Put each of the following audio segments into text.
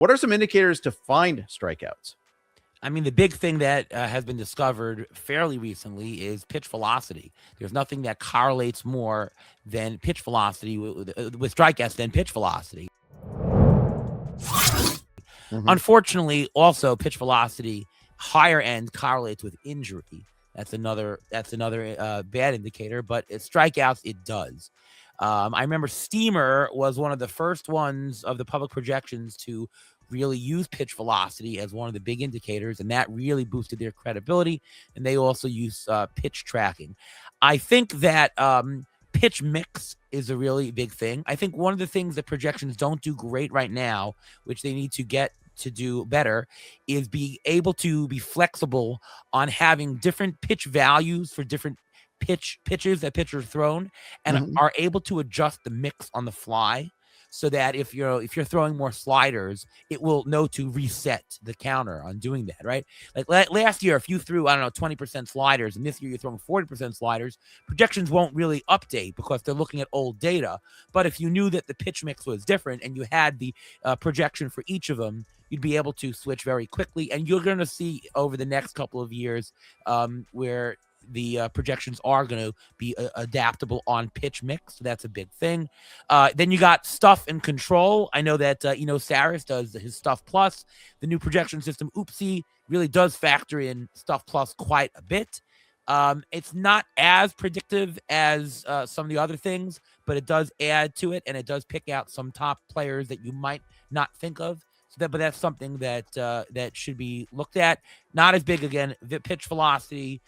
What are some indicators to find strikeouts? I mean, the big thing that has been discovered fairly recently is pitch velocity. There's nothing that correlates more than pitch velocity with strikeouts than pitch velocity. Mm-hmm. Unfortunately, also pitch velocity higher end correlates with injury. That's another bad indicator. But strikeouts, it does. I remember Steamer was one of the first ones of the public projections to really use pitch velocity as one of the big indicators, and that really boosted their credibility. And they also use pitch tracking. I think that pitch mix is a really big thing. I think one of the things that projections don't do great right now, which they need to get to do better, is be able to be flexible on having different pitch values for different pitches that pitchers thrown, and Mm-hmm. are able to adjust the mix on the fly, so that if you're throwing more sliders, it will know to reset the counter on doing that, right? Like last year, if you threw, I don't know, 20% sliders, and this year you're throwing 40% sliders, projections won't really update because they're looking at old data. But if you knew that the pitch mix was different and you had the projection for each of them, you'd be able to switch very quickly. And you're going to see over the next couple of years where the projections are going to be adaptable on pitch mix. So that's a big thing. Then you got stuff and control. I know that Saris does his Stuff Plus. The new projection system, Oopsie, really does factor in Stuff Plus quite a bit. It's not as predictive as some of the other things, but it does add to it, and it does pick out some top players that you might not think of. But that's something that should be looked at. Not as big again. The pitch velocity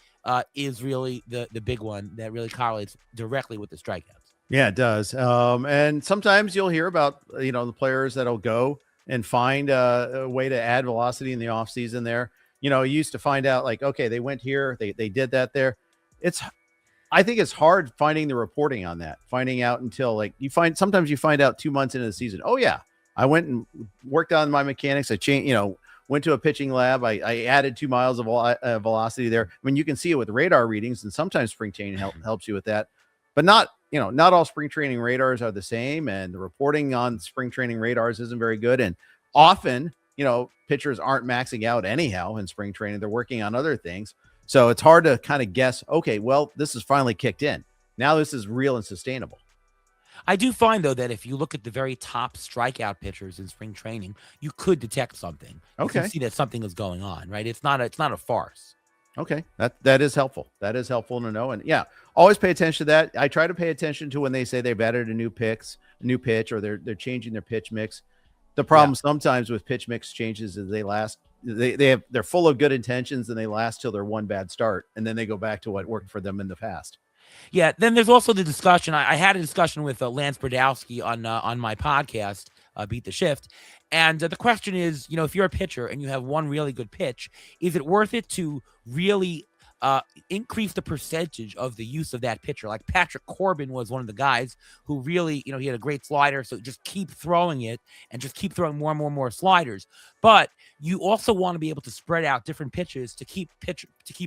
is really the big one that really correlates directly with the strikeouts. Yeah, it does. And sometimes you'll hear about, the players that'll go and find a way to add velocity in the off season there. You used to find out like, okay, they went here, they did that there. I think it's hard finding the reporting on that, finding out until sometimes you find out 2 months into the season. Oh yeah, I went and worked on my mechanics. I changed, went to a pitching lab. I added 2 miles of velocity there. I mean, you can see it with radar readings, and sometimes spring training helps you with that, but not all spring training radars are the same, and the reporting on spring training radars isn't very good. And often, pitchers aren't maxing out anyhow in spring training. They're working on other things. So it's hard to kind of guess, okay, well, this is finally kicked in. Now this is real and sustainable. I do find, though, that if you look at the very top strikeout pitchers in spring training, you could detect something. You Okay. can see that something is going on, right? It's not a farce. Okay. That is helpful. That is helpful to know. And yeah, always pay attention to that. I try to pay attention to when they say they've added a new pitch, or they're changing their pitch mix. The problem sometimes with pitch mix changes is they're full of good intentions, and they last till their one bad start, and then they go back to what worked for them in the past. Yeah, then there's also the discussion. I had a discussion with Lance Brodowski on my podcast, Beat the Shift, and the question is, if you're a pitcher and you have one really good pitch, is it worth it to really increase the percentage of the use of that pitcher? Like Patrick Corbin was one of the guys who really, he had a great slider, so just keep throwing it and just keep throwing more and more sliders. But you also want to be able to spread out different pitches to keep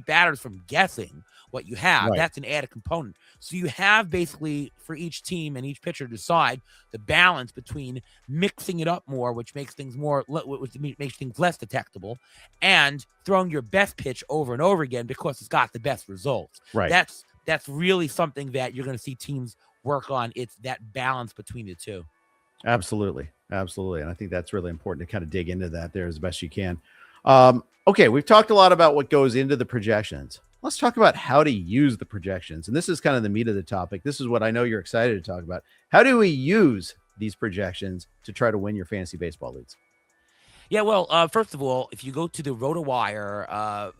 batters from guessing what you have. Right. That's an added component. So you have basically for each team and each pitcher decide the balance between mixing it up more, which makes things less detectable, and throwing your best pitch over and over again because it's got the best results. Right. That's really something that you're going to see teams work on. It's that balance between the two. Absolutely. And I think that's really important to kind of dig into that there as best you can. Okay, we've talked a lot about what goes into the projections. Let's talk about how to use the projections. And this is kind of the meat of the topic. This is what I know you're excited to talk about. How do we use these projections to try to win your fantasy baseball leagues? Yeah, well, first of all, if you go to the Rotowire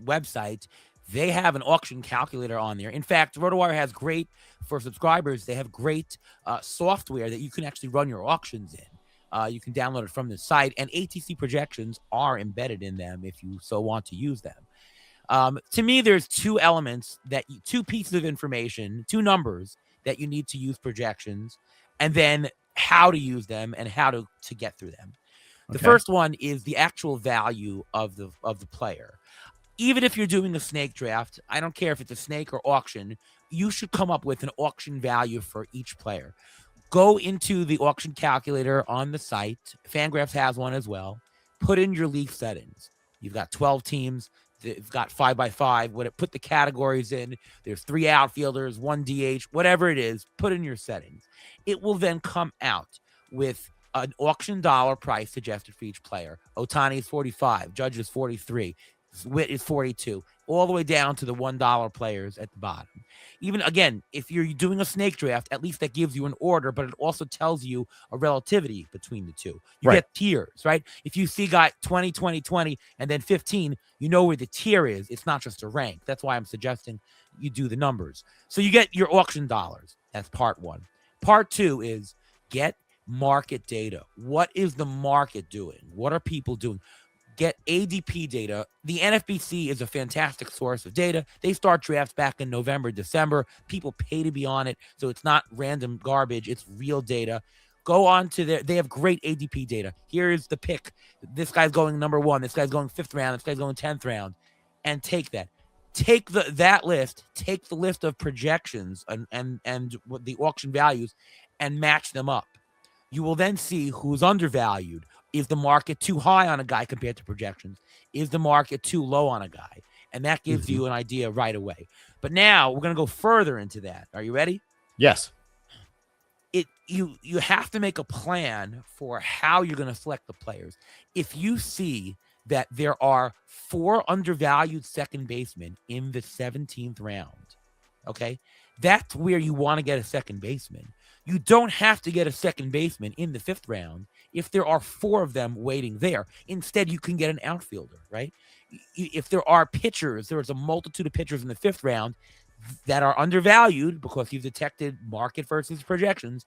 website, they have an auction calculator on there. In fact, Rotowire has great, for subscribers, they have great software that you can actually run your auctions in. You can download it from the site, and ATC projections are embedded in them if you so want to use them. To me, there's two pieces of information, two numbers that you need to use projections, and then how to use them and how to get through them. The first one is the actual value of the player. Even if you're doing a snake draft, I don't care if it's a snake or auction, you should come up with an auction value for each player. Go into the auction calculator on the site. Fangraphs has one as well. Put in your league settings. You've got 12 teams. You've got 5x5. Put the categories in. There's 3 outfielders, 1 DH, whatever it is. Put in your settings. It will then come out with an auction dollar price suggested for each player. Ohtani is 45. Judge is 43. Witt is 42. All the way down to the $1 players at the bottom. Even again, if you're doing a snake draft, at least that gives you an order, but it also tells you a relativity between the two. You get tiers, right? If you see got 20, 20, 20, and then 15, you know where the tier is. It's not just a rank. That's why I'm suggesting you do the numbers. So you get your auction dollars. That's part 1. Part 2 is get market data. What is the market doing? What are people doing? Get ADP data. The NFBC is a fantastic source of data. They start drafts back in November, December. People pay to be on it, so it's not random garbage. It's real data. Go on to they have great ADP data. Here's the pick. This guy's going number 1. This guy's going 5th round. This guy's going 10th round. And take that. Take that list. Take the list of projections and what the auction values and match them up. You will then see who's undervalued. Is the market too high on a guy compared to projections? Is the market too low on a guy? And that gives you an idea right away. But now we're going to go further into that. Are you ready? Yes. You have to make a plan for how you're going to select the players. If you see that there are 4 undervalued second basemen in the 17th round, okay, that's where you want to get a second baseman. You don't have to get a second baseman in the 5th round if there are 4 of them waiting there. Instead, you can get an outfielder, right? If there are pitchers, there's a multitude of pitchers in the 5th round that are undervalued because you've detected market versus projections.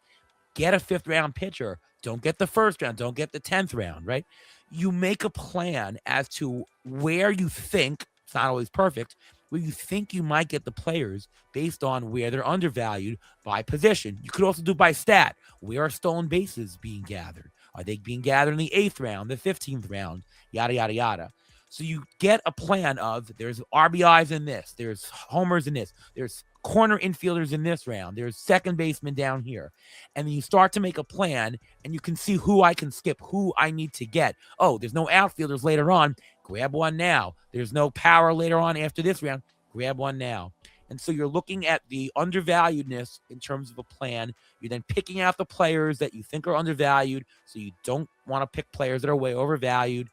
Get a 5th round pitcher. Don't get the 1st round. Don't get the 10th round, right? You make a plan as to where you think, it's not always perfect, where you think you might get the players based on where they're undervalued by position. You could also do by stat. Where are stolen bases being gathered? Are they being gathered in the 8th round, the 15th round, yada, yada, yada. So you get a plan of there's RBIs in this, there's homers in this, there's corner infielders in this round, there's second baseman down here. And then you start to make a plan and you can see who I can skip, who I need to get. Oh, there's no outfielders later on. Grab one now. There's no power later on after this round. Grab one now. And so you're looking at the undervaluedness in terms of a plan. You're then picking out the players that you think are undervalued. So you don't want to pick players that are way overvalued.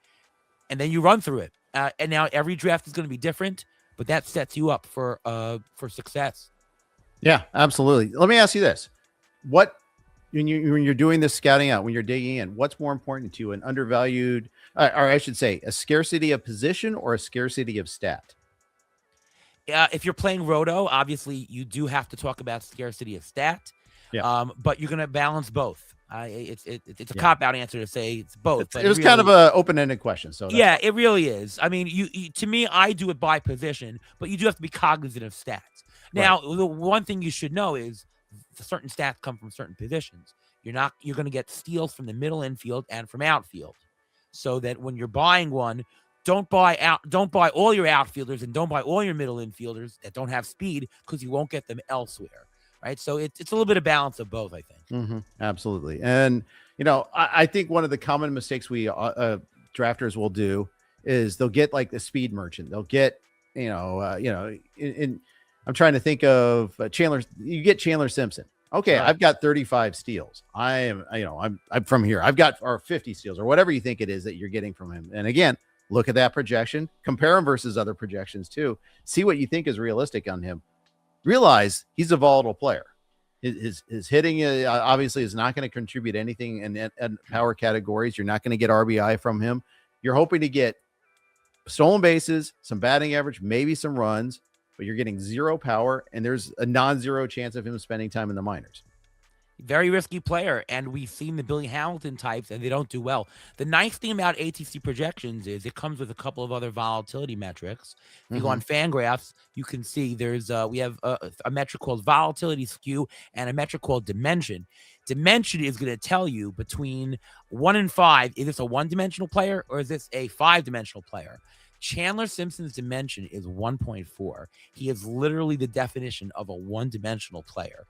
And then you run through it. And now every draft is going to be different, but that sets you up for success. Yeah, absolutely. Let me ask you this. When you're doing this scouting out, when you're digging in, what's more important to you, an undervalued, or I should say, a scarcity of position or a scarcity of stat? If you're playing Roto, obviously you do have to talk about scarcity of stat. Yeah. But you're going to balance both. It's a cop-out answer to say it's both. It was really, kind of an open-ended question. So yeah, it really is. I mean, you to me, I do it by position, but you do have to be cognizant of stats. Now, the one thing you should know is certain stats come from certain positions. You're going to get steals from the middle infield and from outfield, so that when you're buying one, don't buy all your outfielders and don't buy all your middle infielders that don't have speed because you won't get them elsewhere. Right. So it's a little bit of balance of both, I think. Mm-hmm. Absolutely. And, I think one of the common mistakes we drafters will do is they'll get like the speed merchant. They'll get, I'm trying to think of Chandler. You get Chandler Simpson. Okay. Right. I've got 35 steals. I'm from here. I've got 50 steals or whatever you think it is that you're getting from him. And again, look at that projection, compare him versus other projections too. See what you think is realistic on him. Realize he's a volatile player. His hitting obviously is not going to contribute anything in power categories. You're not going to get RBI from him. You're hoping to get stolen bases, some batting average, maybe some runs, but you're getting 0 power, and there's a non-zero chance of him spending time in the minors. Very risky player, and we've seen the Billy Hamilton types, and they don't do well. The nice thing about ATC projections is it comes with a couple of other volatility metrics. If you go on Fangraphs, you can see we have a metric called volatility skew and a metric called dimension. Dimension is going to tell you between 1 and 5, is this a one-dimensional player or is this a 5-dimensional player? Chandler Simpson's dimension is 1.4. He is literally the definition of a one-dimensional player.